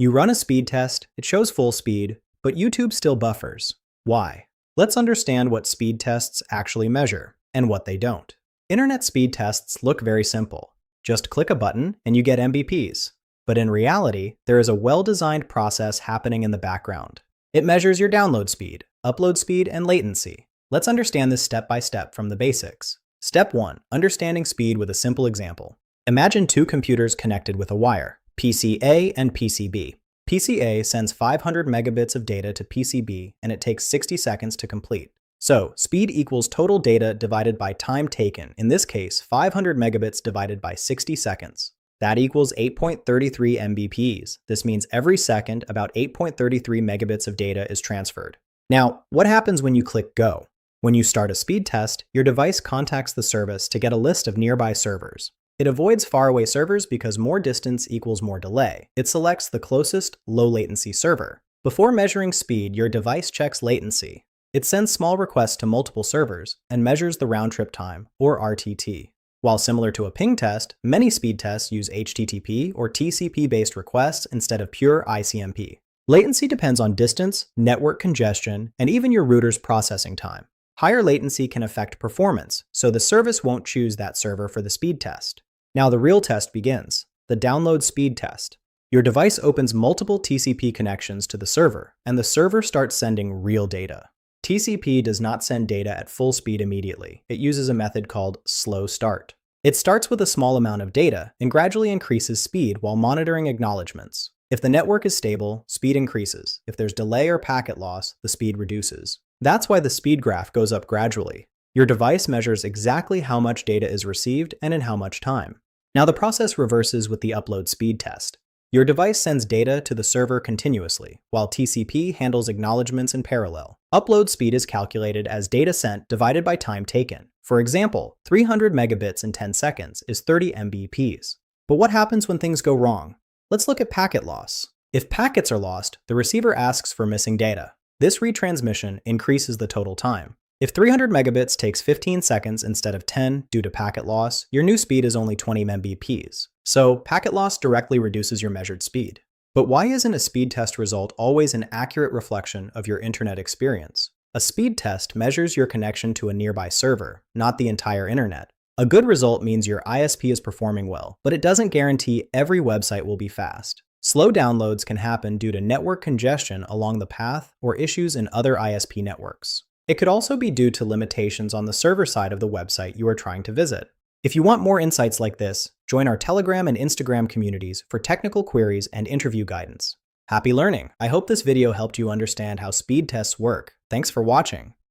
You run a speed test, it shows full speed, but YouTube still buffers. Why? Let's understand what speed tests actually measure and what they don't. Internet speed tests look very simple. Just click a button and you get Mbps. But in reality, there is a well-designed process happening in the background. It measures your download speed, upload speed, and latency. Let's understand this step by step from the basics. Step 1. Understanding speed with a simple example. Imagine two computers connected with a wire, PC A and PC B. PC A sends 500 megabits of data to PC B and it takes 60 seconds to complete. So, speed equals total data divided by time taken, in this case 500 megabits divided by 60 seconds. That equals 8.33 Mbps. This means every second about 8.33 megabits of data is transferred. Now, what happens when you click Go? When you start a speed test, your device contacts the service to get a list of nearby servers. It avoids faraway servers because more distance equals more delay. It selects the closest, low-latency server. Before measuring speed, your device checks latency. It sends small requests to multiple servers and measures the round-trip time, or RTT. While similar to a ping test, many speed tests use HTTP or TCP-based requests instead of pure ICMP. Latency depends on distance, network congestion, and even your router's processing time. Higher latency can affect performance, so the service won't choose that server for the speed test. Now the real test begins, the download speed test. Your device opens multiple TCP connections to the server, and the server starts sending real data. TCP does not send data at full speed immediately. It uses a method called slow start. It starts with a small amount of data and gradually increases speed while monitoring acknowledgements. If the network is stable, speed increases. If there's delay or packet loss, the speed reduces. That's why the speed graph goes up gradually. Your device measures exactly how much data is received and in how much time. Now the process reverses with the upload speed test. Your device sends data to the server continuously, while TCP handles acknowledgements in parallel. Upload speed is calculated as data sent divided by time taken. For example, 300 megabits in 10 seconds is 30 Mbps. But what happens when things go wrong? Let's look at packet loss. If packets are lost, the receiver asks for missing data. This retransmission increases the total time. If 300 megabits takes 15 seconds instead of 10 due to packet loss, your new speed is only 20 Mbps. So packet loss directly reduces your measured speed. But why isn't a speed test result always an accurate reflection of your internet experience? A speed test measures your connection to a nearby server, not the entire internet. A good result means your ISP is performing well, but it doesn't guarantee every website will be fast. Slow downloads can happen due to network congestion along the path or issues in other ISP networks. It could also be due to limitations on the server side of the website you are trying to visit. If you want more insights like this, join our Telegram and Instagram communities for technical queries and interview guidance. Happy learning! I hope this video helped you understand how speed tests work. Thanks for watching.